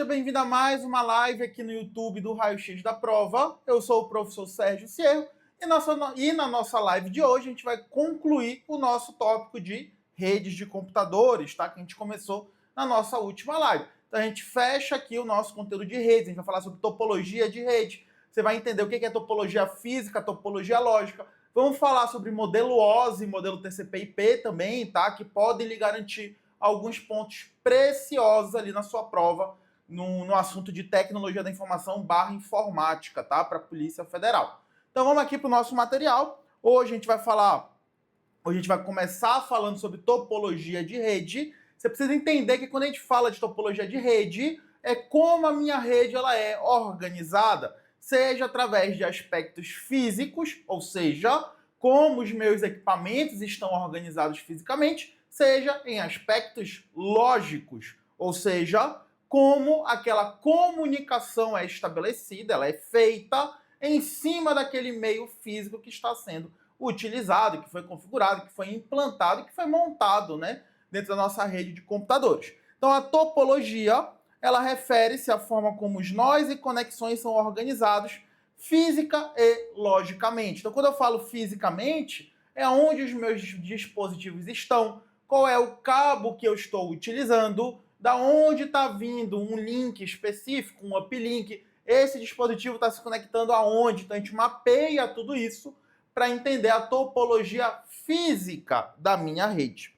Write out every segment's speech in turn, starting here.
seja bem-vindo a mais uma live aqui no YouTube do Raio X da Prova. Eu sou o professor Sérgio Cierro e na nossa live de hoje a gente vai concluir o nosso tópico de redes de computadores, tá? Que a gente começou na nossa última live. Então a gente fecha aqui o nosso conteúdo de redes, a gente vai falar sobre topologia de rede. Você vai entender o que é topologia física, topologia lógica. Vamos falar sobre modelo OSI, modelo TCP/IP também, tá? Que podem lhe garantir alguns pontos preciosos ali na sua prova, no assunto de tecnologia da informação / informática, tá? Para a Polícia Federal. Então vamos aqui para o nosso material. Hoje a gente vai começar falando sobre topologia de rede. Você precisa entender que quando a gente fala de topologia de rede, é como a minha rede ela é organizada, seja através de aspectos físicos, ou seja, como os meus equipamentos estão organizados fisicamente, seja em aspectos lógicos, ou seja, como aquela comunicação é estabelecida, ela é feita em cima daquele meio físico que está sendo utilizado, que foi configurado, que foi implantado, que foi montado, né, dentro da nossa rede de computadores. Então a topologia, ela refere-se à forma como os nós e conexões são organizados física e logicamente. Então quando eu falo fisicamente, é onde os meus dispositivos estão, qual é o cabo que eu estou utilizando, da onde está vindo um link específico, um uplink, esse dispositivo está se conectando aonde, então a gente mapeia tudo isso para entender a topologia física da minha rede.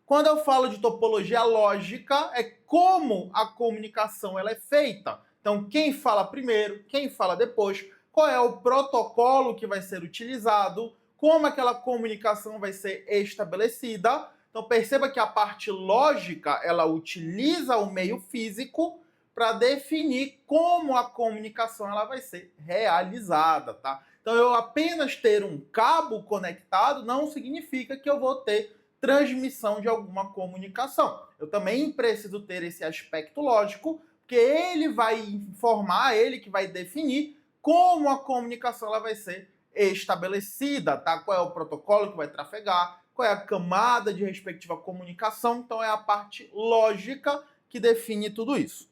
Quando eu falo de topologia lógica, é como a comunicação ela é feita. Então, quem fala primeiro, quem fala depois, qual é o protocolo que vai ser utilizado, como aquela comunicação vai ser estabelecida. Então, perceba que a parte lógica, ela utiliza o meio físico para definir como a comunicação ela vai ser realizada, tá? Então, eu apenas ter um cabo conectado não significa que eu vou ter transmissão de alguma comunicação. Eu também preciso ter esse aspecto lógico, porque ele vai informar, ele que vai definir como a comunicação ela vai ser estabelecida, tá? Qual é o protocolo que vai trafegar, qual é a camada de respectiva comunicação. Então é a parte lógica que define tudo isso.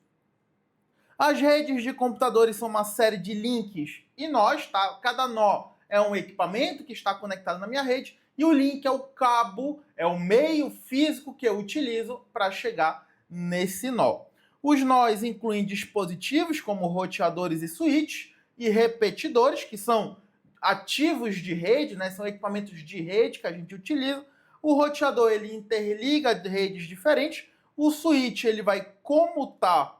As redes de computadores são uma série de links e nós, tá? Cada nó é um equipamento que está conectado na minha rede e o link é o cabo, é o meio físico que eu utilizo para chegar nesse nó. Os nós incluem dispositivos como roteadores e switches e repetidores, que são ativos de rede, né? São equipamentos de rede que a gente utiliza. O roteador ele interliga redes diferentes. O switch ele vai comutar,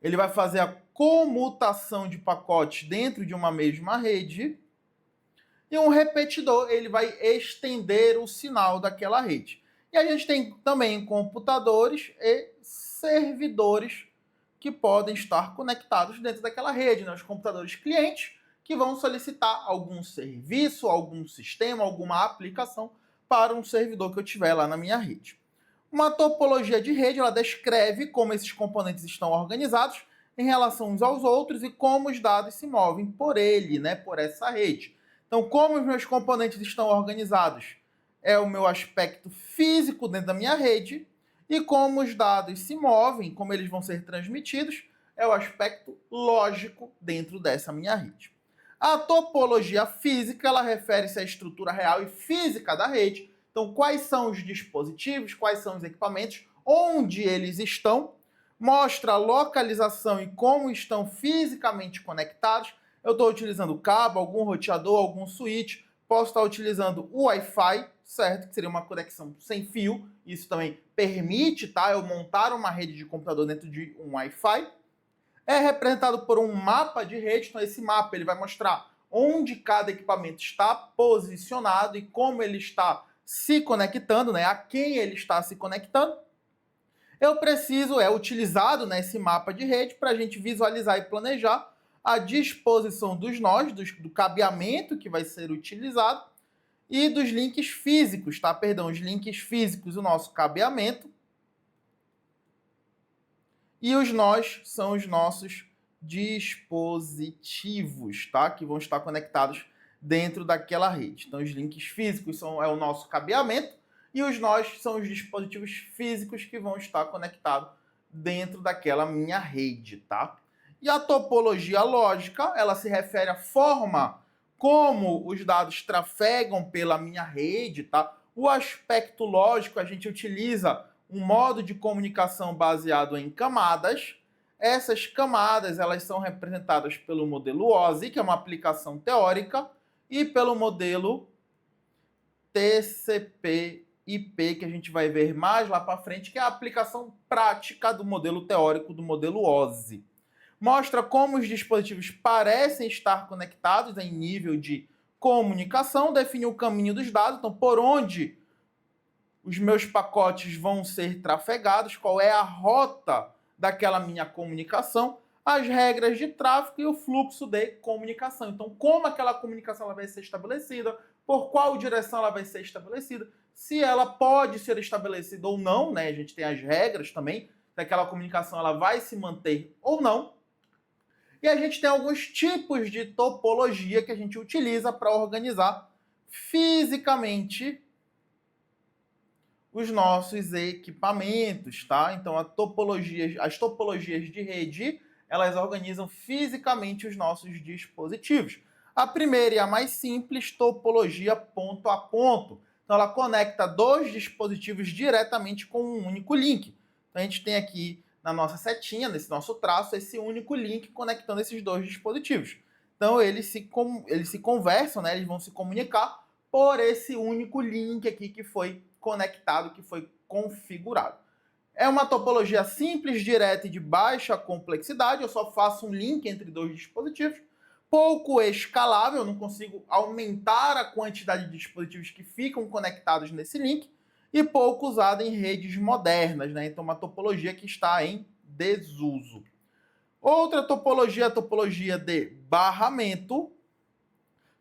ele vai fazer a comutação de pacotes dentro de uma mesma rede. E um repetidor, ele vai estender o sinal daquela rede. E a gente tem também computadores e servidores que podem estar conectados dentro daquela rede, né? Os computadores clientes que vão solicitar algum serviço, algum sistema, alguma aplicação para um servidor que eu tiver lá na minha rede. Uma topologia de rede, ela descreve como esses componentes estão organizados em relação uns aos outros e como os dados se movem por ele, né, por essa rede. Então, como os meus componentes estão organizados? É o meu aspecto físico dentro da minha rede, e como os dados se movem, como eles vão ser transmitidos, é o aspecto lógico dentro dessa minha rede. A topologia física, ela refere-se à estrutura real e física da rede. Então, quais são os dispositivos, quais são os equipamentos, onde eles estão, mostra a localização e como estão fisicamente conectados. Eu estou utilizando cabo, algum roteador, algum switch, posso estar utilizando o Wi-Fi, certo? Que seria uma conexão sem fio. Isso também permite, tá? Eu montar uma rede de computador dentro de um Wi-Fi. É representado por um mapa de rede. Então esse mapa ele vai mostrar onde cada equipamento está posicionado e como ele está se conectando, né? A quem ele está se conectando. Eu preciso, utilizado nesse mapa de rede para a gente visualizar e planejar a disposição dos nós, do cabeamento que vai ser utilizado e dos links físicos, tá? Perdão, os links físicos, o nosso cabeamento. E os nós são os nossos dispositivos, tá? Que vão estar conectados dentro daquela rede. Então, os links físicos é o nosso cabeamento e os nós são os dispositivos físicos que vão estar conectados dentro daquela minha rede, tá? E a topologia lógica, ela se refere à forma como os dados trafegam pela minha rede, tá? O aspecto lógico, a gente utiliza um modo de comunicação baseado em camadas. Essas camadas, elas são representadas pelo modelo OSI, que é uma aplicação teórica, e pelo modelo TCP/IP, que a gente vai ver mais lá para frente, que é a aplicação prática do modelo teórico do modelo OSI. Mostra como os dispositivos parecem estar conectados em nível de comunicação, define o caminho dos dados, então por onde os meus pacotes vão ser trafegados, qual é a rota daquela minha comunicação, as regras de tráfego e o fluxo de comunicação. Então, como aquela comunicação ela vai ser estabelecida, por qual direção ela vai ser estabelecida, se ela pode ser estabelecida ou não, né? A gente tem as regras também, se aquela comunicação ela vai se manter ou não. E a gente tem alguns tipos de topologia que a gente utiliza para organizar fisicamente os nossos equipamentos, tá? Então, as topologias de rede, elas organizam fisicamente os nossos dispositivos. A primeira e a mais simples, topologia ponto a ponto. Então, ela conecta dois dispositivos diretamente com um único link. Então, a gente tem aqui na nossa setinha, nesse nosso traço, esse único link conectando esses dois dispositivos. Então, eles se conversam, né? Eles vão se comunicar por esse único link aqui que foi conectado, que foi configurado. É uma topologia simples, direta e de baixa complexidade. Eu só faço um link entre dois dispositivos. Pouco escalável, eu não consigo aumentar a quantidade de dispositivos que ficam conectados nesse link. E pouco usada em redes modernas, né? Então, uma topologia que está em desuso. Outra topologia, a topologia de barramento.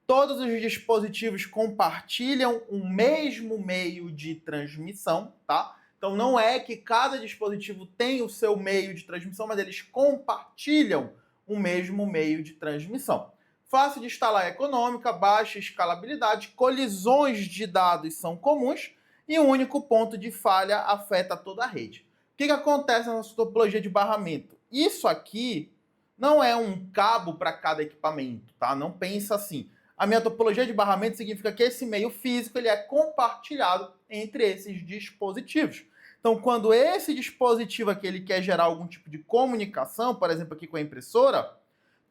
Todos os dispositivos compartilham o mesmo meio de transmissão, tá? Então não é que cada dispositivo tem o seu meio de transmissão, mas eles compartilham o mesmo meio de transmissão. Fácil de instalar, econômica, baixa escalabilidade, colisões de dados são comuns e um único ponto de falha afeta toda a rede. O que acontece na nossa topologia de barramento? Isso aqui não é um cabo para cada equipamento, tá? Não pensa assim. A minha topologia de barramento significa que esse meio físico ele é compartilhado entre esses dispositivos. Então, quando esse dispositivo aqui ele quer gerar algum tipo de comunicação, por exemplo, aqui com a impressora,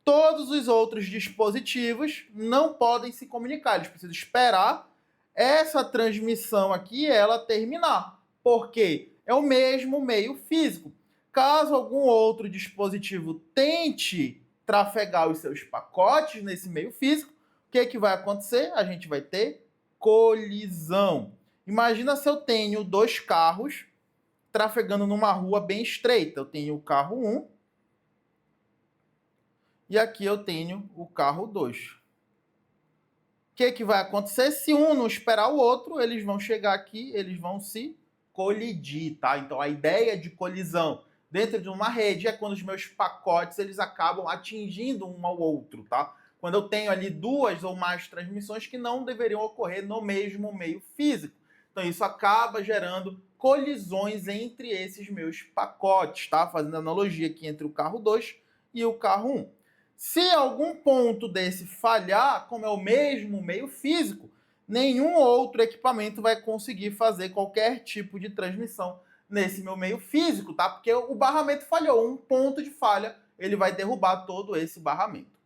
todos os outros dispositivos não podem se comunicar. Eles precisam esperar essa transmissão aqui ela terminar, porque é o mesmo meio físico. Caso algum outro dispositivo tente trafegar os seus pacotes nesse meio físico, o que vai acontecer? A gente vai ter colisão. Imagina se eu tenho dois carros trafegando numa rua bem estreita. Eu tenho o carro 1 e aqui eu tenho o carro 2. O que vai acontecer? Se um não esperar o outro, eles vão chegar aqui, eles vão se colidir, tá? Então a ideia de colisão dentro de uma rede é quando os meus pacotes eles acabam atingindo um ao outro, tá? Quando eu tenho ali duas ou mais transmissões que não deveriam ocorrer no mesmo meio físico. Então isso acaba gerando colisões entre esses meus pacotes, tá? Fazendo analogia aqui entre o carro 2 e o carro 1. Se algum ponto desse falhar, como é o mesmo meio físico, nenhum outro equipamento vai conseguir fazer qualquer tipo de transmissão nesse meu meio físico, tá? Porque o barramento falhou, um ponto de falha, ele vai derrubar todo esse barramento.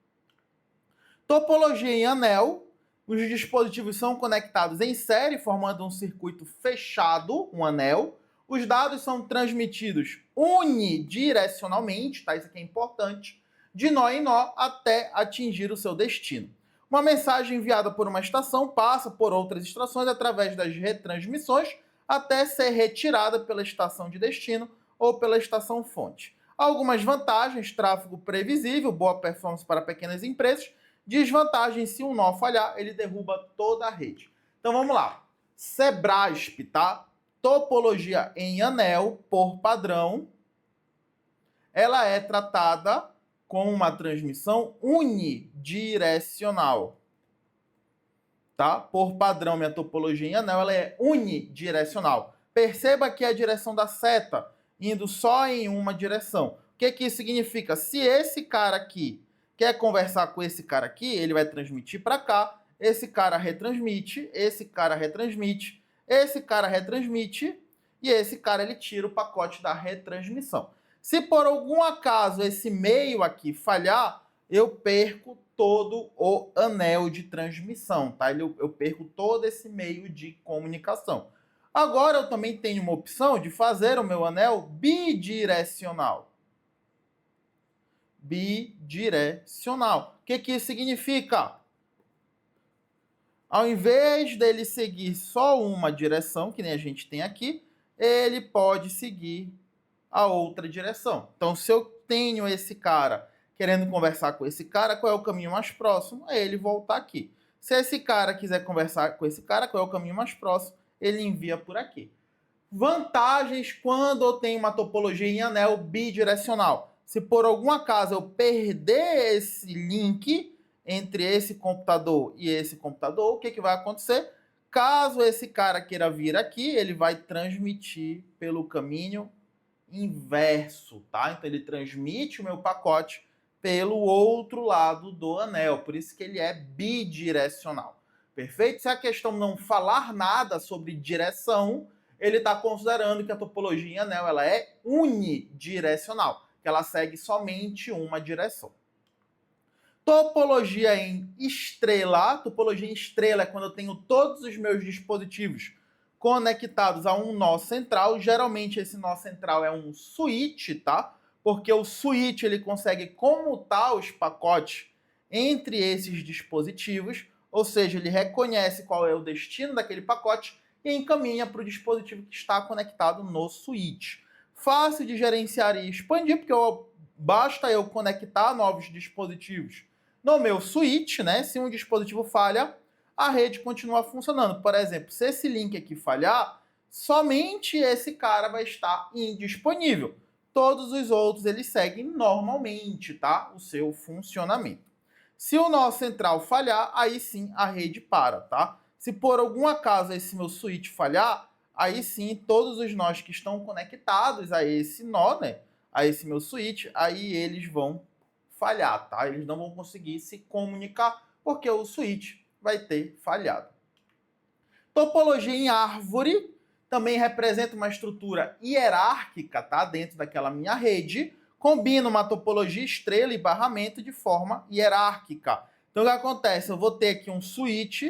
Topologia em anel. Os dispositivos são conectados em série, formando um circuito fechado, um anel. Os dados são transmitidos unidirecionalmente, tá? Isso aqui é importante, de nó em nó até atingir o seu destino. Uma mensagem enviada por uma estação passa por outras estações através das retransmissões até ser retirada pela estação de destino ou pela estação fonte. Algumas vantagens: tráfego previsível, boa performance para pequenas empresas. Desvantagem: se um nó falhar, ele derruba toda a rede. Então vamos lá. Sebrasp, tá? Topologia em anel, por padrão, ela é tratada com uma transmissão unidirecional. Tá? Por padrão, minha topologia em anel ela é unidirecional. Perceba que a direção da seta indo só em uma direção. O que que isso significa? Se esse cara aqui quer conversar com esse cara aqui, ele vai transmitir para cá, esse cara retransmite, esse cara retransmite, esse cara retransmite, e esse cara ele tira o pacote da retransmissão. Se por algum acaso esse meio aqui falhar, eu perco todo o anel de transmissão, tá? Eu perco todo esse meio de comunicação. Agora eu também tenho uma opção de fazer o meu anel bidirecional. Bidirecional. O que que isso significa? Ao invés dele seguir só uma direção, que nem a gente tem aqui, ele pode seguir a outra direção. Então, se eu tenho esse cara querendo conversar com esse cara, qual é o caminho mais próximo? É ele voltar aqui. Se esse cara quiser conversar com esse cara, qual é o caminho mais próximo? Ele envia por aqui. Vantagens quando eu tenho uma topologia em anel bidirecional. Se por algum acaso eu perder esse link entre esse computador e esse computador, o que, que vai acontecer? Caso esse cara queira vir aqui, ele vai transmitir pelo caminho inverso, tá? Então ele transmite o meu pacote pelo outro lado do anel, por isso que ele é bidirecional. Perfeito? Se a questão não falar nada sobre direção, ele está considerando que a topologia em anel ela é unidirecional, que ela segue somente uma direção. Topologia em estrela. Topologia em estrela é quando eu tenho todos os meus dispositivos conectados a um nó central. Geralmente esse nó central é um switch, tá? Porque o switch ele consegue comutar os pacotes entre esses dispositivos, ou seja, ele reconhece qual é o destino daquele pacote e encaminha para o dispositivo que está conectado no switch. Fácil de gerenciar e expandir, porque basta eu conectar novos dispositivos no meu switch, né? Se um dispositivo falha, a rede continua funcionando. Por exemplo, se esse link aqui falhar, somente esse cara vai estar indisponível. Todos os outros eles seguem normalmente, tá? O seu funcionamento. Se o nó central falhar, aí sim a rede para, tá? Se por algum acaso esse meu switch falhar, aí sim todos os nós que estão conectados a esse nó, né? A esse meu switch, aí eles vão falhar, tá? Eles não vão conseguir se comunicar porque o switch vai ter falhado. Topologia em árvore também representa uma estrutura hierárquica, tá? Dentro daquela minha rede, combina uma topologia estrela e barramento de forma hierárquica. Então o que acontece? Eu vou ter aqui um switch.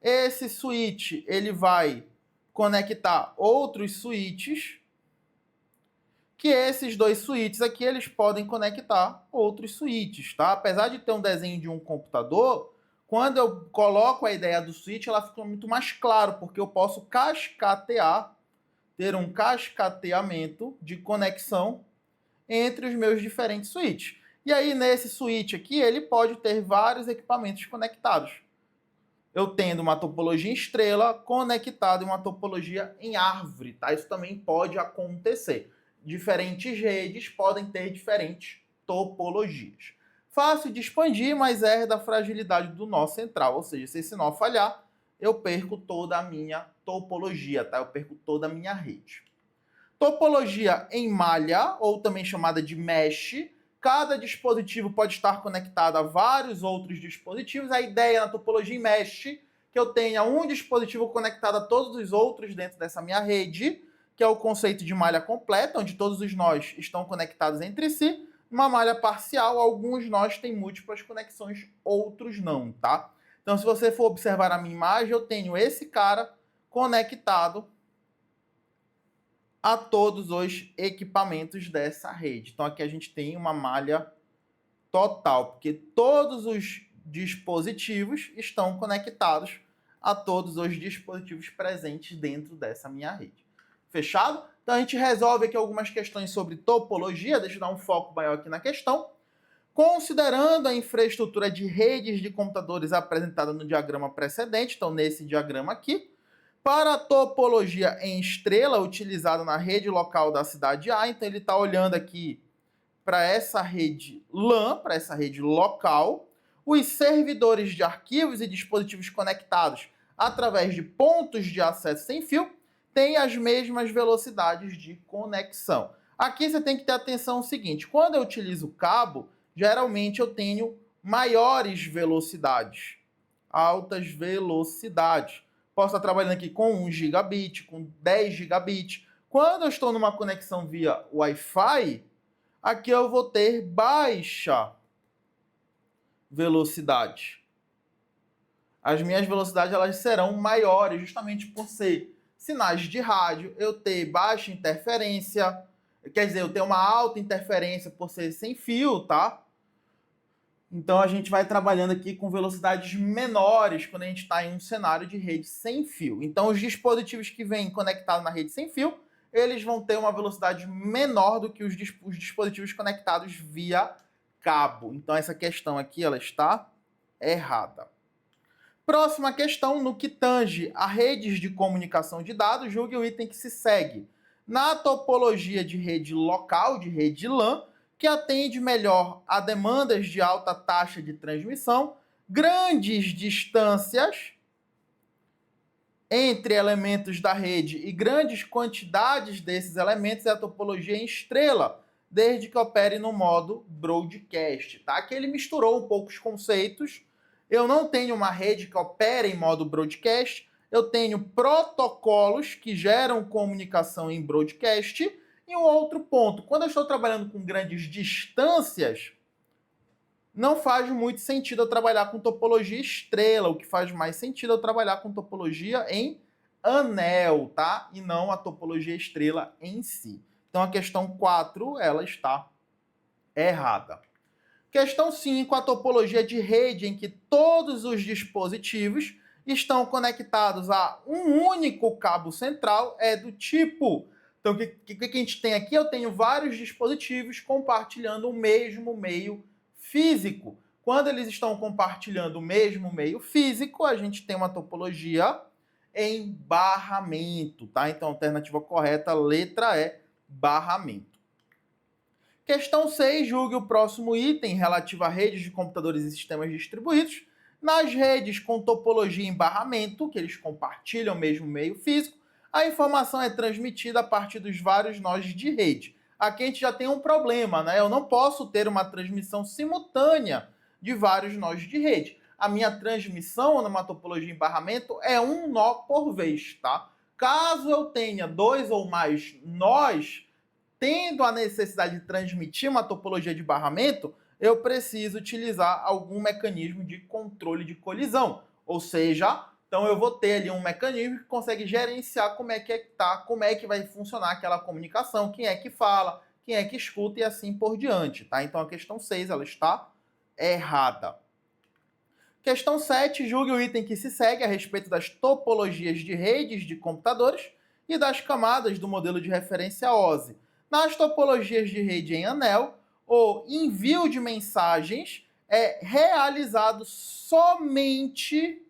Esse switch ele vai conectar outros switches, que esses dois switches aqui eles podem conectar outros switches, tá? Apesar de ter um desenho de um computador, quando eu coloco a ideia do switch, ela fica muito mais claro, porque eu posso cascatear, ter um cascateamento de conexão entre os meus diferentes switches. E aí, nesse switch aqui, ele pode ter vários equipamentos conectados. Eu tendo uma topologia em estrela conectada em uma topologia em árvore, tá? Isso também pode acontecer. Diferentes redes podem ter diferentes topologias. Fácil de expandir, mas herda a fragilidade do nó central. Ou seja, se esse nó falhar, eu perco toda a minha topologia, tá? Eu perco toda a minha rede. Topologia em malha, ou também chamada de mesh. Cada dispositivo pode estar conectado a vários outros dispositivos. A ideia na topologia em mesh é que eu tenha um dispositivo conectado a todos os outros dentro dessa minha rede, que é o conceito de malha completa, onde todos os nós estão conectados entre si. Uma malha parcial, alguns nós têm múltiplas conexões, outros não, tá? Então, se você for observar a minha imagem, eu tenho esse cara conectado a todos os equipamentos dessa rede. Então, aqui a gente tem uma malha total, porque todos os dispositivos estão conectados a todos os dispositivos presentes dentro dessa minha rede. Fechado? Então a gente resolve aqui algumas questões sobre topologia. Deixa eu dar um foco maior aqui na questão. Considerando a infraestrutura de redes de computadores apresentada no diagrama precedente, então nesse diagrama aqui, para a topologia em estrela utilizada na rede local da cidade A, então ele está olhando aqui para essa rede LAN, para essa rede local, os servidores de arquivos e dispositivos conectados através de pontos de acesso sem fio tem as mesmas velocidades de conexão. Aqui você tem que ter atenção ao seguinte, quando eu utilizo cabo, geralmente eu tenho maiores velocidades, altas velocidades. Posso estar trabalhando aqui com 1 gigabit, com 10 gigabit. Quando eu estou numa conexão via Wi-Fi, aqui eu vou ter baixa velocidade. As minhas velocidades elas serão maiores, justamente por ser sinais de rádio, eu ter baixa interferência, quer dizer, eu ter uma alta interferência por ser sem fio, tá? Então a gente vai trabalhando aqui com velocidades menores quando a gente está em um cenário de rede sem fio. Então os dispositivos que vêm conectados na rede sem fio, eles vão ter uma velocidade menor do que os dispositivos conectados via cabo. Então essa questão aqui ela está errada. Próxima questão, no que tange a redes de comunicação de dados, julgue o item que se segue. Na topologia de rede local, de rede LAN, que atende melhor a demandas de alta taxa de transmissão, grandes distâncias entre elementos da rede e grandes quantidades desses elementos é a topologia em estrela, desde que opere no modo broadcast. Tá? Aqui ele misturou um pouco os conceitos. Eu não tenho uma rede que opera em modo broadcast, eu tenho protocolos que geram comunicação em broadcast. E um outro ponto, quando eu estou trabalhando com grandes distâncias, não faz muito sentido eu trabalhar com topologia estrela. O que faz mais sentido é eu trabalhar com topologia em anel, tá? E não a topologia estrela em si. Então a questão 4, ela está errada. Questão 5, a topologia de rede em que todos os dispositivos estão conectados a um único cabo central é do tipo... Então, o que a gente tem aqui? Eu tenho vários dispositivos compartilhando o mesmo meio físico. Quando eles estão compartilhando o mesmo meio físico, a gente tem uma topologia em barramento, tá? Então, a alternativa correta, letra E, barramento. Questão 6, julgue o próximo item relativo a redes de computadores e sistemas distribuídos. Nas redes com topologia em barramento, que eles compartilham o mesmo meio físico, a informação é transmitida a partir dos vários nós de rede. Aqui a gente já tem um problema, né? Eu não posso ter uma transmissão simultânea de vários nós de rede. A minha transmissão numa topologia em barramento é um nó por vez, tá? Caso eu tenha 2 ou mais nós, tendo a necessidade de transmitir uma topologia de barramento, eu preciso utilizar algum mecanismo de controle de colisão. Ou seja, então eu vou ter ali um mecanismo que consegue gerenciar como é que tá, como é que vai funcionar aquela comunicação, quem é que fala, quem é que escuta e assim por diante, tá? Então a questão 6, ela está errada. Questão 7, julgue o item que se segue a respeito das topologias de redes de computadores e das camadas do modelo de referência OSI. Nas topologias de rede em anel, o envio de mensagens é realizado somente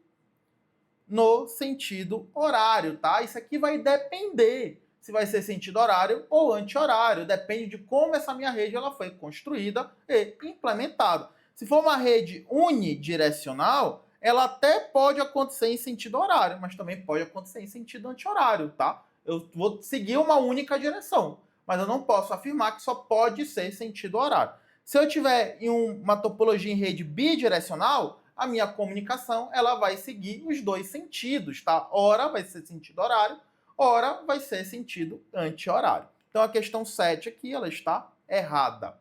no sentido horário, tá? Isso aqui vai depender se vai ser sentido horário ou anti-horário. Depende de como essa minha rede ela foi construída e implementada. Se for uma rede unidirecional, ela até pode acontecer em sentido horário, mas também pode acontecer em sentido anti-horário, tá? Eu vou seguir uma única direção, mas eu não posso afirmar que só pode ser sentido horário. Se eu tiver em uma topologia em rede bidirecional, a minha comunicação ela vai seguir os dois sentidos, tá? Ora vai ser sentido horário, ora vai ser sentido anti-horário. Então a questão 7 aqui ela está errada.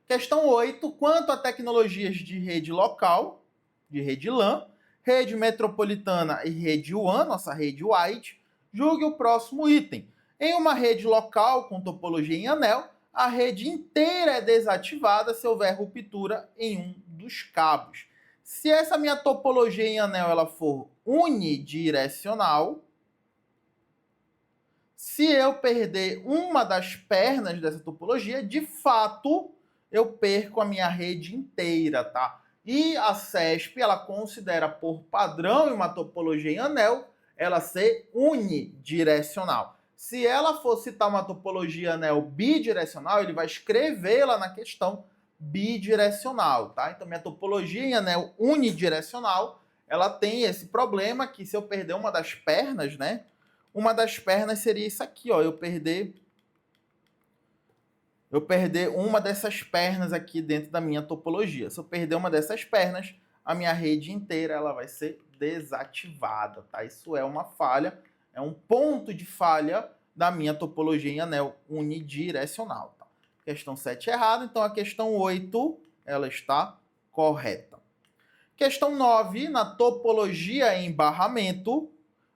Questão 8, quanto a tecnologias de rede local, de rede LAN, rede metropolitana e rede WAN, nossa rede wide, julgue o próximo item. Em uma rede local com topologia em anel, a rede inteira é desativada se houver ruptura em um dos cabos. Se essa minha topologia em anel ela for unidirecional, se eu perder uma das pernas dessa topologia, de fato, eu perco a minha rede inteira, tá? E a CESP, ela considera por padrão em uma topologia em anel, ela ser unidirecional. Se ela for citar uma topologia anel bidirecional, ele vai escrever lá na questão bidirecional, tá? Então, minha topologia em anel unidirecional, ela tem esse problema que se eu perder uma das pernas, né? uma das pernas seria isso aqui, ó, eu perder uma dessas pernas aqui dentro da minha topologia. Se eu perder uma dessas pernas, a minha rede inteira ela vai ser desativada, tá? Isso é uma falha, é um ponto de falha da minha topologia em anel unidirecional, tá? Questão 7 errada, então a questão 8 ela está correta. Questão 9, na topologia em barramento,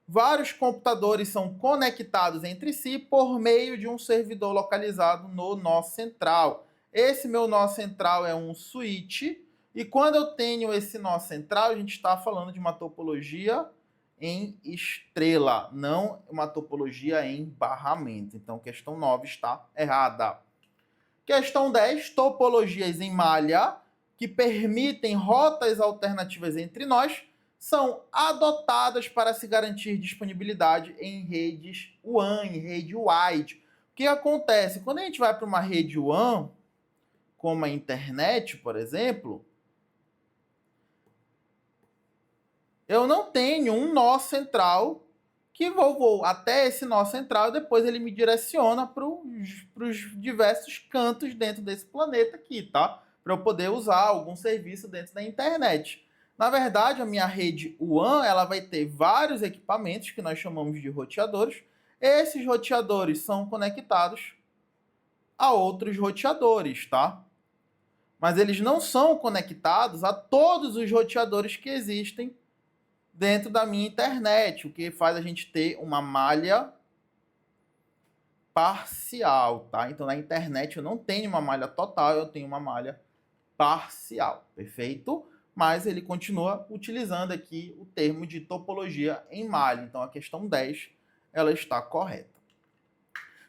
vários computadores são conectados entre si por meio de um servidor localizado no nó central. Esse meu nó central é um switch, e quando eu tenho esse nó central, a gente está falando de uma topologia em estrela, não uma topologia em barramento. Então, questão 9 está errada. Questão 10, topologias em malha que permitem rotas alternativas entre nós são adotadas para se garantir disponibilidade em redes WAN, em rede wide. O que acontece? Quando a gente vai para uma rede WAN, como a internet, por exemplo, eu não tenho um nó central que vou até esse nó central e depois ele me direciona para os diversos cantos dentro desse planeta aqui, tá? Para eu poder usar algum serviço dentro da internet. Na verdade, a minha rede WAN ela vai ter vários equipamentos que nós chamamos de roteadores. Esses roteadores são conectados a outros roteadores, tá? Mas eles não são conectados a todos os roteadores que existem dentro da minha internet, o que faz a gente ter uma malha parcial, tá? Então, na internet eu não tenho uma malha total, eu tenho uma malha parcial, perfeito? Mas ele continua utilizando aqui o termo de topologia em malha. Então, a questão 10, ela está correta.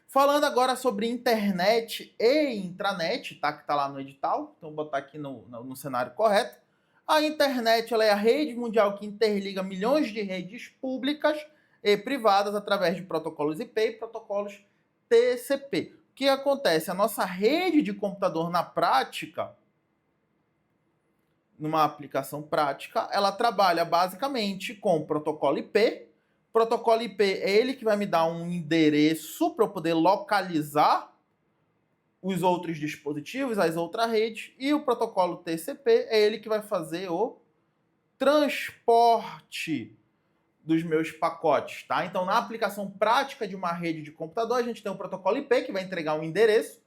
Falando agora sobre internet e intranet, tá? Que está lá no edital. Então, vou botar aqui no cenário correto. A internet ela é a rede mundial que interliga milhões de redes públicas e privadas através de protocolos IP e protocolos TCP. O que acontece? A nossa rede de computador na prática, numa aplicação prática, ela trabalha basicamente com protocolo IP. Protocolo IP é ele que vai me dar um endereço para eu poder localizar os outros dispositivos, as outras redes, e o protocolo TCP é ele que vai fazer o transporte dos meus pacotes, tá? Então, na aplicação prática de uma rede de computador, a gente tem o protocolo IP, que vai entregar um endereço,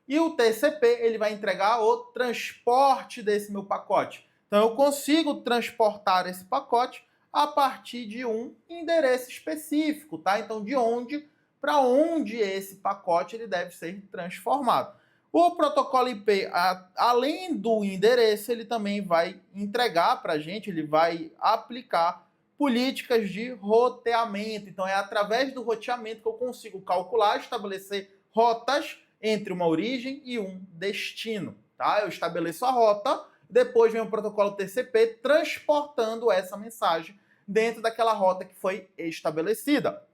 e o TCP, ele vai entregar o transporte desse meu pacote. Então, eu consigo transportar esse pacote a partir de um endereço específico, tá? Então, de onde para onde esse pacote ele deve ser transformado. O protocolo IP, além do endereço, ele também vai entregar para a gente, ele vai aplicar políticas de roteamento. Então, é através do roteamento que eu consigo calcular, estabelecer rotas entre uma origem e um destino. Tá? Eu estabeleço a rota, depois vem o protocolo TCP transportando essa mensagem dentro daquela rota que foi estabelecida.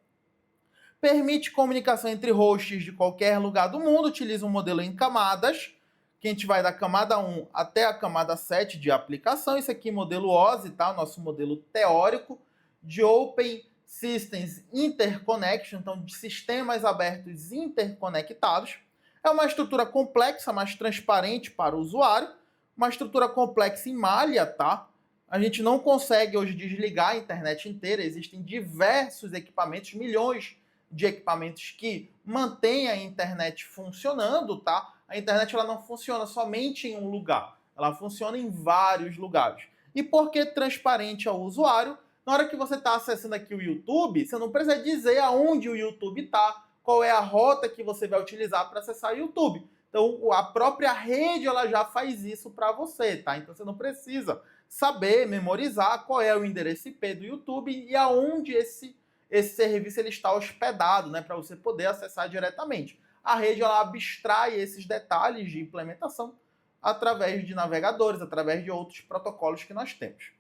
Permite comunicação entre hosts de qualquer lugar do mundo, utiliza um modelo em camadas, que a gente vai da camada 1 até a camada 7 de aplicação. Isso aqui é modelo OSI, tá? Nosso modelo teórico de Open Systems Interconnection, então de sistemas abertos interconectados. É uma estrutura complexa, mas transparente para o usuário. Uma estrutura complexa em malha, tá? A gente não consegue hoje desligar a internet inteira, existem diversos equipamentos, milhões de equipamentos que mantêm a internet funcionando, tá? A internet ela não funciona somente em um lugar, ela funciona em vários lugares. E por que transparente ao usuário? Na hora que você está acessando aqui o YouTube, você não precisa dizer aonde o YouTube está, qual é a rota que você vai utilizar para acessar o YouTube. Então, a própria rede ela já faz isso para você, tá? Então, você não precisa saber, memorizar qual é o endereço IP do YouTube e aonde esse serviço ele está hospedado, né, para você poder acessar diretamente. A rede ela abstrai esses detalhes de implementação através de navegadores, através de outros protocolos que nós temos.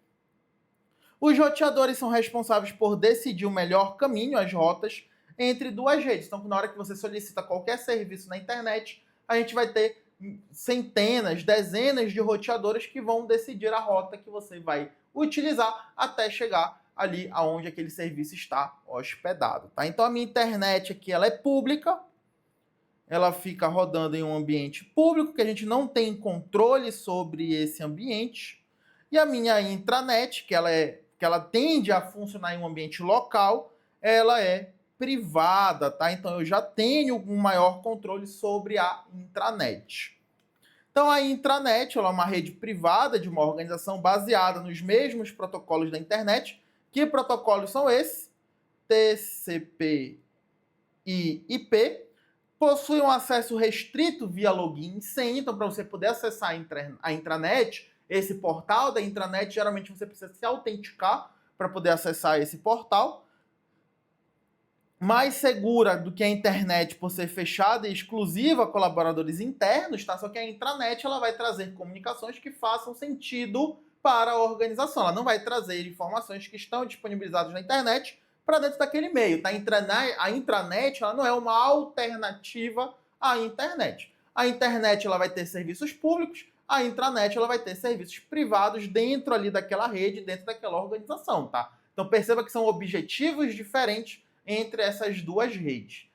Os roteadores são responsáveis por decidir o melhor caminho, as rotas, entre duas redes. Então, na hora que você solicita qualquer serviço na internet, a gente vai ter centenas, dezenas de roteadores que vão decidir a rota que você vai utilizar até chegar ali aonde aquele serviço está hospedado, tá? Então a minha internet aqui ela é pública, ela fica rodando em um ambiente público que a gente não tem controle sobre esse ambiente. E a minha intranet, que ela tende a funcionar em um ambiente local, ela é privada, tá? Então eu já tenho um maior controle sobre a intranet. Então a intranet ela é uma rede privada de uma organização baseada nos mesmos protocolos da internet. Que protocolos são esses? TCP e IP. Possui um acesso restrito via login e senha. Então, para você poder acessar a intranet, esse portal da intranet, geralmente você precisa se autenticar para poder acessar esse portal. Mais segura do que a internet por ser fechada e exclusiva a colaboradores internos, tá? Só que a intranet ela vai trazer comunicações que façam sentido para a organização. Ela não vai trazer informações que estão disponibilizadas na internet para dentro daquele meio, tá? A intranet ela não é uma alternativa à internet. A internet ela vai ter serviços públicos, a intranet ela vai ter serviços privados dentro ali daquela rede, dentro daquela organização, tá? Então perceba que são objetivos diferentes entre essas duas redes.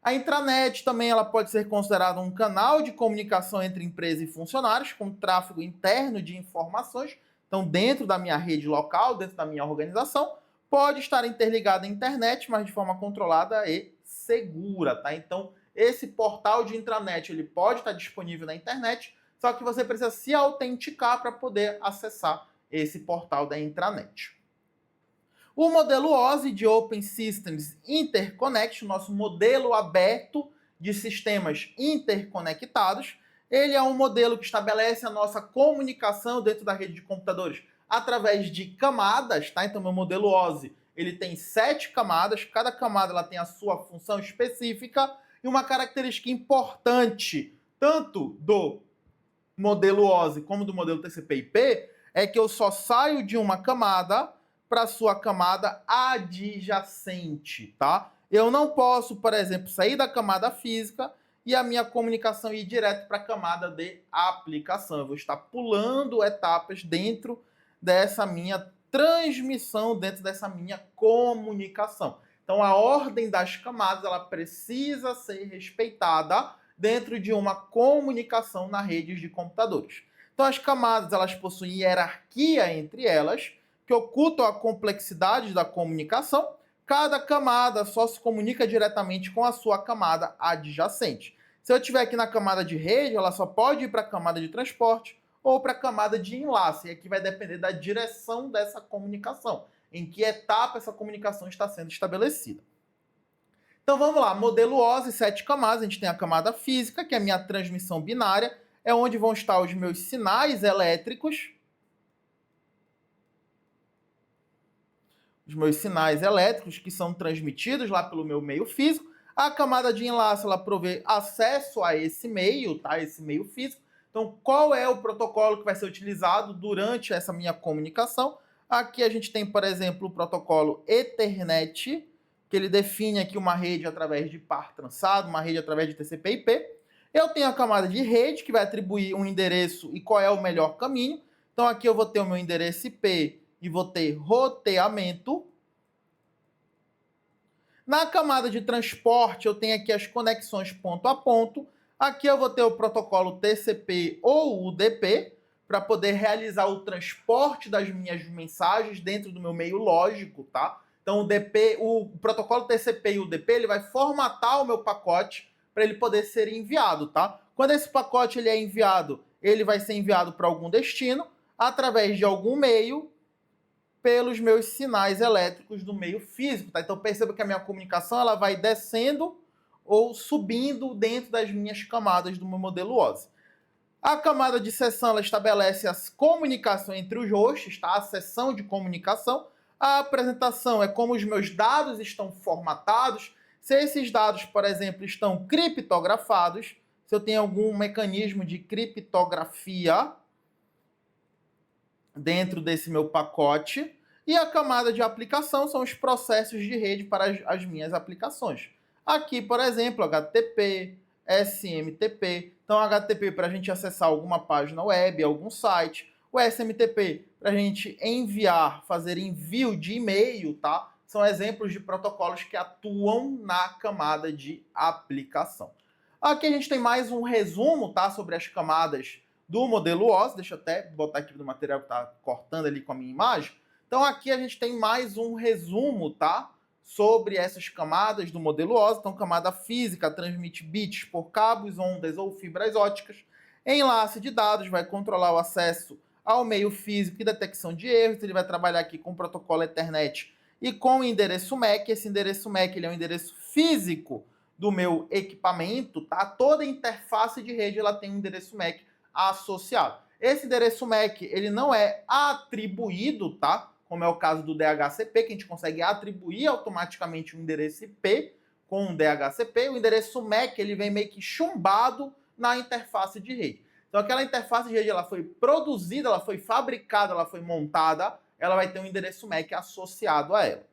A intranet também ela pode ser considerada um canal de comunicação entre empresa e funcionários, com tráfego interno de informações. Então, dentro da minha rede local, dentro da minha organização, pode estar interligada à internet, mas de forma controlada e segura, tá? Então, esse portal de intranet ele pode estar disponível na internet, só que você precisa se autenticar para poder acessar esse portal da intranet. O modelo OSI de Open Systems Interconnect, nosso modelo aberto de sistemas interconectados, ele é um modelo que estabelece a nossa comunicação dentro da rede de computadores através de camadas, tá? Então, meu modelo OSI, ele tem 7 camadas, cada camada ela tem a sua função específica e uma característica importante, tanto do modelo OSI como do modelo TCP/IP, é que eu só saio de uma camada para a sua camada adjacente, tá? Eu não posso, por exemplo, sair da camada física e a minha comunicação ir direto para a camada de aplicação. Eu vou estar pulando etapas dentro dessa minha transmissão, dentro dessa minha comunicação. Então, a ordem das camadas ela precisa ser respeitada dentro de uma comunicação na rede de computadores. Então, as camadas elas possuem hierarquia entre elas, que ocultam a complexidade da comunicação. Cada camada só se comunica diretamente com a sua camada adjacente. Se eu estiver aqui na camada de rede, ela só pode ir para a camada de transporte ou para a camada de enlace. E aqui vai depender da direção dessa comunicação, em que etapa essa comunicação está sendo estabelecida. Então vamos lá, modelo OSI, 7 camadas. A gente tem a camada física, que é a minha transmissão binária, é onde vão estar os meus sinais elétricos. Os meus sinais elétricos que são transmitidos lá pelo meu meio físico. A camada de enlace ela provê acesso a esse meio, tá? Esse meio físico. Então, qual é o protocolo que vai ser utilizado durante essa minha comunicação? Aqui a gente tem, por exemplo, o protocolo Ethernet, que ele define aqui uma rede através de par trançado, uma rede através de TCP/IP. Eu tenho a camada de rede, que vai atribuir um endereço e qual é o melhor caminho. Então, aqui eu vou ter o meu endereço IP e vou ter roteamento. Na camada de transporte, eu tenho aqui as conexões ponto a ponto. Aqui eu vou ter o protocolo TCP ou UDP, para poder realizar o transporte das minhas mensagens dentro do meu meio lógico, tá? Então o protocolo TCP e UDP, ele vai formatar o meu pacote para ele poder ser enviado, tá? Quando esse pacote ele é enviado, ele vai ser enviado para algum destino, através de algum meio, pelos meus sinais elétricos do meio físico, tá? Então perceba que a minha comunicação ela vai descendo ou subindo dentro das minhas camadas do meu modelo OSI. A camada de seção ela estabelece a comunicação entre os hosts, tá? A seção de comunicação. A apresentação é como os meus dados estão formatados. Se esses dados, por exemplo, estão criptografados, se eu tenho algum mecanismo de criptografia dentro desse meu pacote. E a camada de aplicação são os processos de rede para as minhas aplicações. Aqui, por exemplo, HTTP, SMTP. Então, HTTP para a gente acessar alguma página web, algum site. O SMTP, para a gente enviar, fazer envio de e-mail, tá? São exemplos de protocolos que atuam na camada de aplicação. Aqui a gente tem mais um resumo, tá? Sobre as camadas do modelo OS. Deixa eu até botar aqui no material que está cortando ali com a minha imagem. Então aqui a gente tem mais um resumo, tá? Sobre essas camadas do modelo OS. Então, camada física transmite bits por cabos, ondas ou fibras óticas. Enlace de dados vai controlar o acesso ao meio físico e detecção de erros. Ele vai trabalhar aqui com o protocolo Ethernet e com o endereço MAC. Esse endereço MAC ele é um endereço físico do meu equipamento, tá? Toda interface de rede ela tem um endereço MAC associado. Esse endereço MAC ele não é atribuído, tá? Como é o caso do DHCP, que a gente consegue atribuir automaticamente o endereço IP com o DHCP. O endereço MAC ele vem meio que chumbado na interface de rede. Então aquela interface de rede ela foi produzida, ela foi fabricada, ela foi montada, ela vai ter um endereço MAC associado a ela.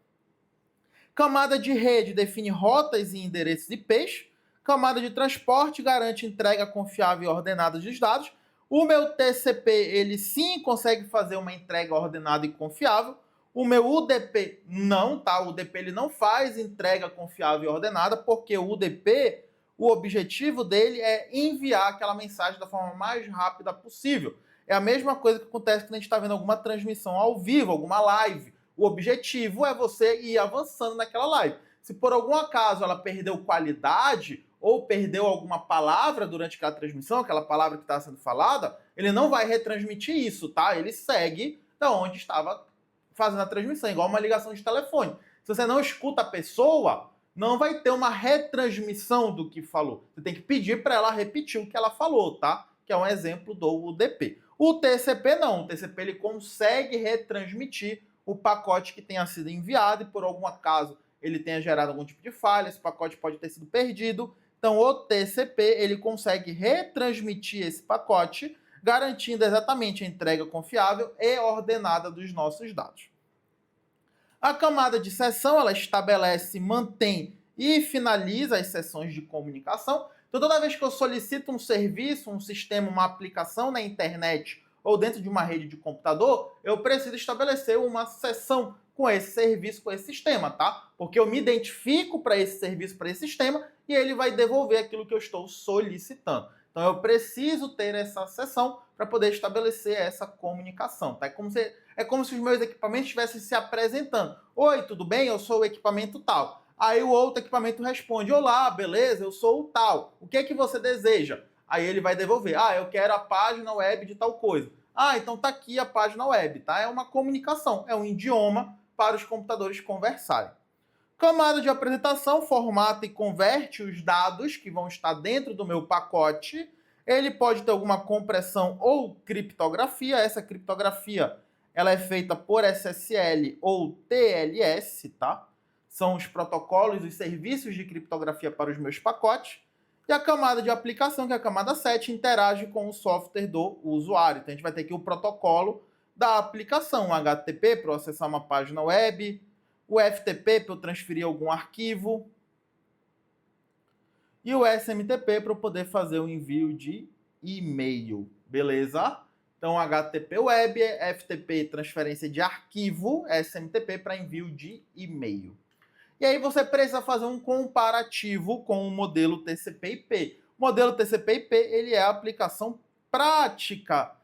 Camada de rede define rotas e endereços IPs. Camada de transporte garante entrega confiável e ordenada dos dados. O meu TCP, ele sim consegue fazer uma entrega ordenada e confiável. O meu UDP não, tá? O UDP ele não faz entrega confiável e ordenada, porque o UDP, o objetivo dele é enviar aquela mensagem da forma mais rápida possível. É a mesma coisa que acontece quando a gente está vendo alguma transmissão ao vivo, alguma live. O objetivo é você ir avançando naquela live. Se por algum acaso ela perdeu qualidade ou perdeu alguma palavra durante aquela transmissão, aquela palavra que está sendo falada, ele não vai retransmitir isso, tá? Ele segue da onde estava fazendo a transmissão, igual uma ligação de telefone. Se você não escuta a pessoa, não vai ter uma retransmissão do que falou. Você tem que pedir para ela repetir o que ela falou, tá? Que é um exemplo do UDP. O TCP não. O TCP ele consegue retransmitir o pacote que tenha sido enviado e por algum acaso ele tenha gerado algum tipo de falha, esse pacote pode ter sido perdido. Então o TCP ele consegue retransmitir esse pacote, garantindo exatamente a entrega confiável e ordenada dos nossos dados. A camada de sessão ela estabelece, mantém e finaliza as sessões de comunicação. Então toda vez que eu solicito um serviço, um sistema, uma aplicação na internet ou dentro de uma rede de computador, eu preciso estabelecer uma sessão com esse serviço, com esse sistema, tá? Porque eu me identifico para esse serviço, para esse sistema, e ele vai devolver aquilo que eu estou solicitando. Então eu preciso ter essa sessão para poder estabelecer essa comunicação, tá? É como se os meus equipamentos estivessem se apresentando. Oi, tudo bem? Eu sou o equipamento tal. Aí o outro equipamento responde, olá, beleza? Eu sou o tal. O que é que você deseja? Aí ele vai devolver, eu quero a página web de tal coisa. Então tá aqui a página web, tá? É uma comunicação, é um idioma para os computadores conversarem. Camada de apresentação formata e converte os dados que vão estar dentro do meu pacote. Ele pode ter alguma compressão ou criptografia. Essa criptografia ela é feita por SSL ou TLS, tá? São os protocolos, os serviços de criptografia para os meus pacotes. E a camada de aplicação, que é a camada 7, interage com o software do usuário. Então a gente vai ter aqui o protocolo da aplicação, o HTTP para eu acessar uma página web, o FTP para eu transferir algum arquivo e o SMTP para eu poder fazer o envio de e-mail, beleza? Então HTTP web, FTP transferência de arquivo, SMTP para envio de e-mail. E aí você precisa fazer um comparativo com o modelo TCP/IP. O modelo TCP/IP ele é a aplicação prática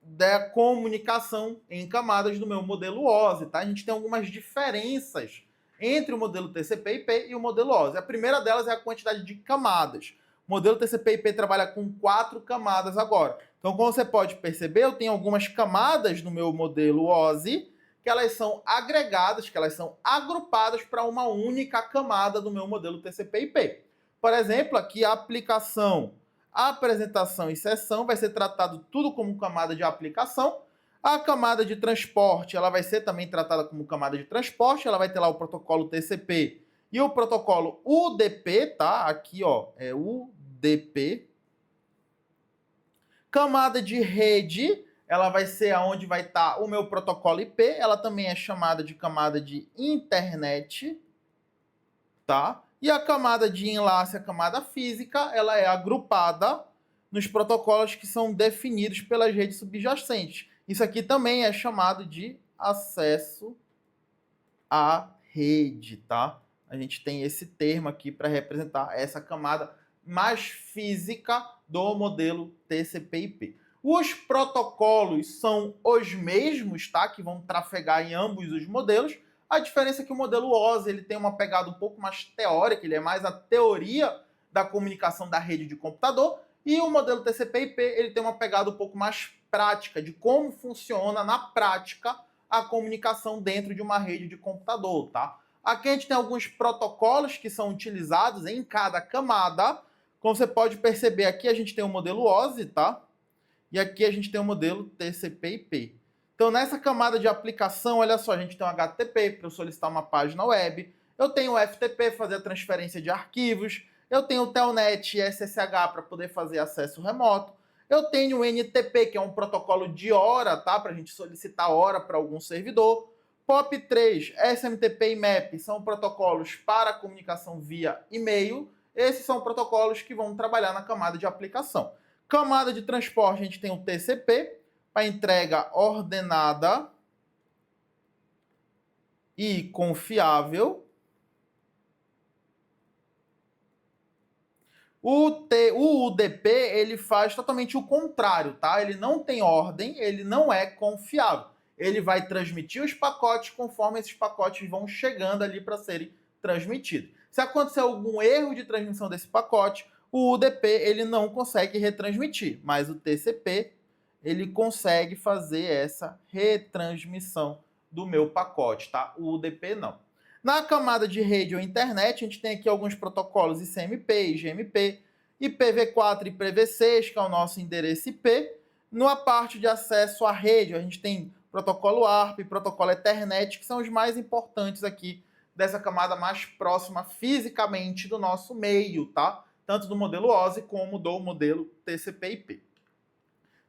da comunicação em camadas do meu modelo OSI, tá? A gente tem algumas diferenças entre o modelo TCP/IP e o modelo OSI. A primeira delas é a quantidade de camadas. O modelo TCP/IP trabalha com 4 camadas agora. Então, como você pode perceber, eu tenho algumas camadas no meu modelo OSI que elas são agregadas, que elas são agrupadas para uma única camada do meu modelo TCP/IP. Por exemplo, aqui a aplicação, apresentação e sessão vai ser tratado tudo como camada de aplicação. A camada de transporte, ela vai ser também tratada como camada de transporte, ela vai ter lá o protocolo TCP e o protocolo UDP, tá? Aqui, ó, é UDP. Camada de rede, ela vai ser aonde vai estar o meu protocolo IP, ela também é chamada de camada de internet, tá? E a camada de enlace, a camada física, ela é agrupada nos protocolos que são definidos pelas redes subjacentes. Isso aqui também é chamado de acesso à rede, tá? A gente tem esse termo aqui para representar essa camada mais física do modelo TCP/IP. Os protocolos são os mesmos, tá? Que vão trafegar em ambos os modelos. A diferença é que o modelo OSI ele tem uma pegada um pouco mais teórica, ele é mais a teoria da comunicação da rede de computador, e o modelo TCP/IP ele tem uma pegada um pouco mais prática de como funciona na prática a comunicação dentro de uma rede de computador, tá? Aqui a gente tem alguns protocolos que são utilizados em cada camada. Como você pode perceber aqui, a gente tem o modelo OSI, tá? E aqui a gente tem o modelo TCP/IP. Então, nessa camada de aplicação, olha só, a gente tem o HTTP para eu solicitar uma página web, eu tenho o FTP, fazer a transferência de arquivos, eu tenho o Telnet e SSH para poder fazer acesso remoto, eu tenho o NTP, que é um protocolo de hora, tá? Para a gente solicitar hora para algum servidor. POP3, SMTP e IMAP são protocolos para comunicação via e-mail. Esses são protocolos que vão trabalhar na camada de aplicação. Camada de transporte, a gente tem o TCP, para entrega ordenada e confiável. O UDP, ele faz totalmente o contrário, tá? Ele não tem ordem, ele não é confiável. Ele vai transmitir os pacotes conforme esses pacotes vão chegando ali para serem transmitidos. Se acontecer algum erro de transmissão desse pacote, o UDP ele não consegue retransmitir, mas o TCP ele consegue fazer essa retransmissão do meu pacote, tá? O UDP não. Na camada de rede ou internet, a gente tem aqui alguns protocolos ICMP, IGMP, IPv4 e IPv6, que é o nosso endereço IP. Na parte de acesso à rede, a gente tem protocolo ARP e protocolo Ethernet, que são os mais importantes aqui dessa camada mais próxima fisicamente do nosso meio, tá? Tanto do modelo OSI como do modelo TCP/IP.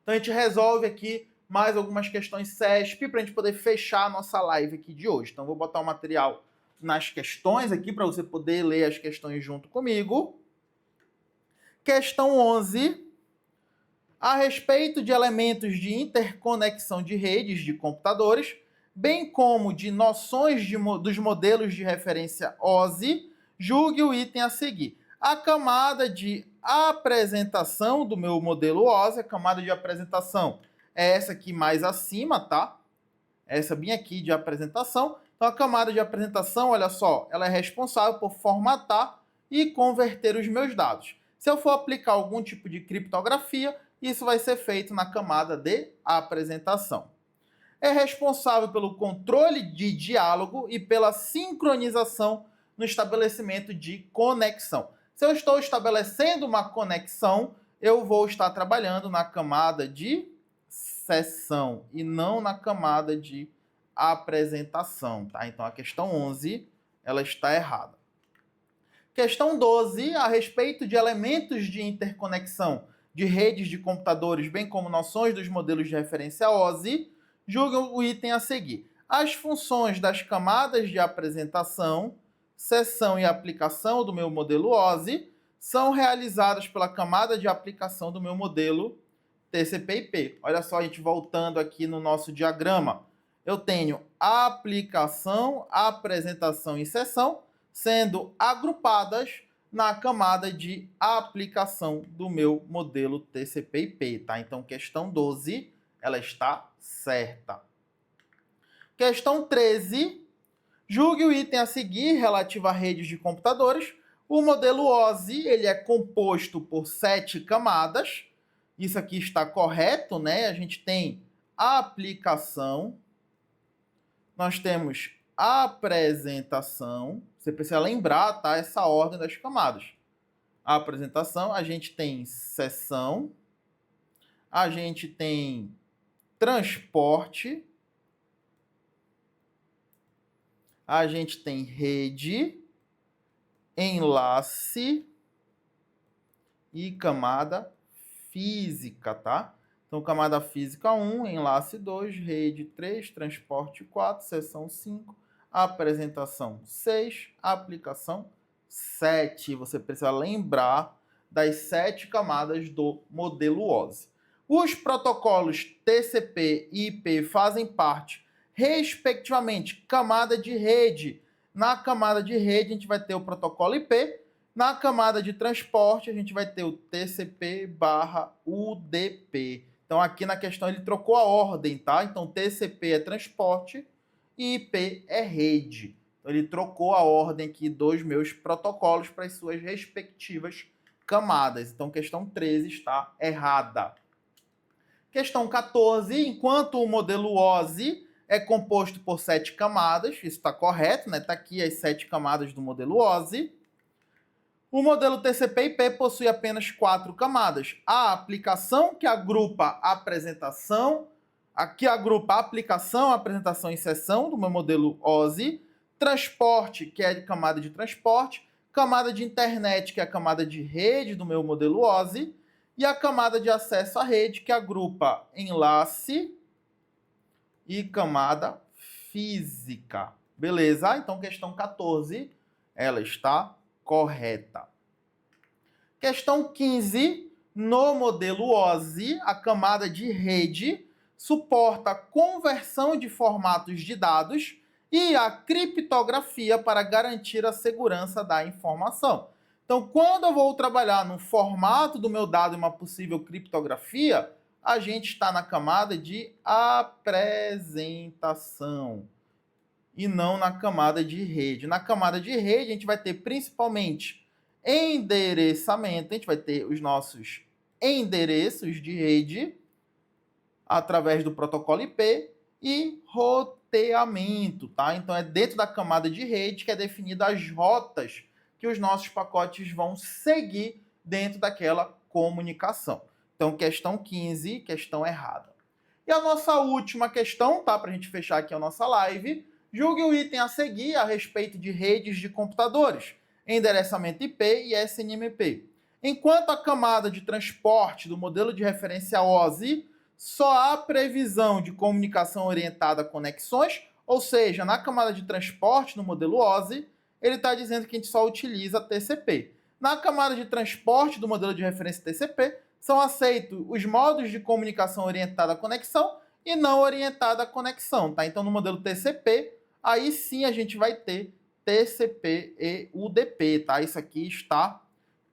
Então a gente resolve aqui mais algumas questões CESP para a gente poder fechar a nossa live aqui de hoje. Então vou botar o material nas questões aqui para você poder ler as questões junto comigo. Questão 11. A respeito de elementos de interconexão de redes de computadores, bem como de noções dos modelos de referência OSI, julgue o item a seguir. A camada de apresentação do meu modelo OSI, a camada de apresentação é essa aqui mais acima, tá? Essa bem aqui de apresentação. Então, a camada de apresentação, olha só, ela é responsável por formatar e converter os meus dados. Se eu for aplicar algum tipo de criptografia, isso vai ser feito na camada de apresentação. É responsável pelo controle de diálogo e pela sincronização no estabelecimento de conexão. Se eu estou estabelecendo uma conexão, eu vou estar trabalhando na camada de sessão e não na camada de apresentação, tá? Então a questão 11, ela está errada. Questão 12, a respeito de elementos de interconexão de redes de computadores, bem como noções dos modelos de referência OSI, julgue o item a seguir. As funções das camadas de apresentação, sessão e aplicação do meu modelo OSI são realizadas pela camada de aplicação do meu modelo TCP/IP. Olha só, a gente voltando aqui no nosso diagrama. Eu tenho aplicação, apresentação e sessão sendo agrupadas na camada de aplicação do meu modelo TCP/IP, tá? Então, questão 12, ela está certa. Questão 13, julgue o item a seguir relativo a redes de computadores. O modelo OSI, ele é composto por 7 camadas. Isso aqui está correto, né? A gente tem a aplicação, nós temos a apresentação, você precisa lembrar, tá? Essa ordem das camadas. A apresentação, a gente tem sessão, a gente tem transporte, a gente tem rede, enlace e camada física, tá? Então, camada física 1, enlace 2, rede 3, transporte 4, seção 5, apresentação 6, aplicação 7. Você precisa lembrar das 7 camadas do modelo OSI. Os protocolos TCP e IP fazem parte, respectivamente, camada de rede. Na camada de rede, a gente vai ter o protocolo IP. Na camada de transporte, a gente vai ter o TCP/UDP. Então, aqui na questão, ele trocou a ordem, tá? Então, TCP é transporte e IP é rede. Então, ele trocou a ordem aqui dos meus protocolos para as suas respectivas camadas. Então, questão 13 está errada. Questão 14, enquanto o modelo OSI é composto por 7 camadas, isso está correto, né? Está aqui as 7 camadas do modelo OSI. O modelo TCP/IP possui apenas 4 camadas. A aplicação, que agrupa a apresentação, aqui agrupa a aplicação, apresentação e sessão do meu modelo OSI. Transporte, que é a camada de transporte. Camada de internet, que é a camada de rede do meu modelo OSI. E a camada de acesso à rede, que agrupa enlace e camada física. Beleza? Então, questão 14, ela está correta. Questão 15, no modelo OSI, a camada de rede suporta a conversão de formatos de dados e a criptografia para garantir a segurança da informação. Então, quando eu vou trabalhar no formato do meu dado e uma possível criptografia, a gente está na camada de apresentação e não na camada de rede. Na camada de rede, a gente vai ter principalmente endereçamento, a gente vai ter os nossos endereços de rede através do protocolo IP e roteamento, tá? Então, é dentro da camada de rede que é definida as rotas que os nossos pacotes vão seguir dentro daquela comunicação. Então, questão 15, questão errada. E a nossa última questão, tá? Para a gente fechar aqui a nossa live, julgue o item a seguir a respeito de redes de computadores, endereçamento IP e SNMP. Enquanto a camada de transporte do modelo de referência OSI só há previsão de comunicação orientada a conexões, ou seja, na camada de transporte no modelo OSI, ele está dizendo que a gente só utiliza TCP. Na camada de transporte do modelo de referência TCP, são aceitos os modos de comunicação orientada à conexão e não orientada à conexão, tá? Então, no modelo TCP, aí sim a gente vai ter TCP e UDP, tá? Isso aqui está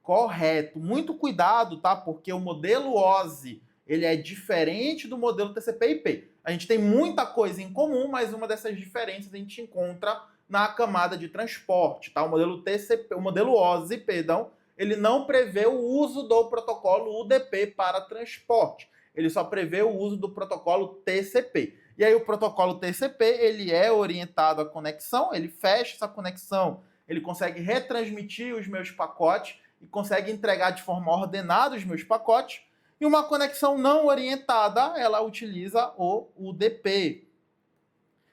correto. Muito cuidado, tá? Porque o modelo OSI, ele é diferente do modelo TCP/IP. A gente tem muita coisa em comum, mas uma dessas diferenças a gente encontra na camada de transporte, tá? O modelo TCP, o modelo OSI, perdão, ele não prevê o uso do protocolo UDP para transporte. Ele só prevê o uso do protocolo TCP. E aí o protocolo TCP, ele é orientado à conexão, ele fecha essa conexão, ele consegue retransmitir os meus pacotes e consegue entregar de forma ordenada os meus pacotes. E uma conexão não orientada, ela utiliza o UDP.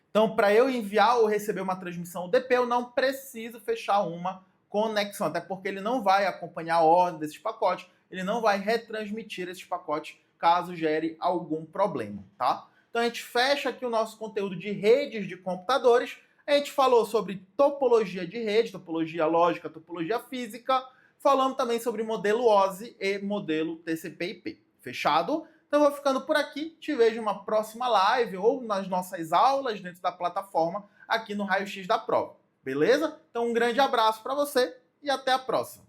Então, para eu enviar ou receber uma transmissão UDP, eu não preciso fechar uma conexão, até porque ele não vai acompanhar a ordem desses pacotes, ele não vai retransmitir esses pacotes caso gere algum problema, tá? Então, a gente fecha aqui o nosso conteúdo de redes de computadores. A gente falou sobre topologia de rede, topologia lógica, topologia física. Falamos também sobre modelo OSI e modelo TCP/IP. Fechado? Então, eu vou ficando por aqui. Te vejo numa próxima live ou nas nossas aulas dentro da plataforma aqui no Raio X da Prova. Beleza? Então, um grande abraço para você e até a próxima.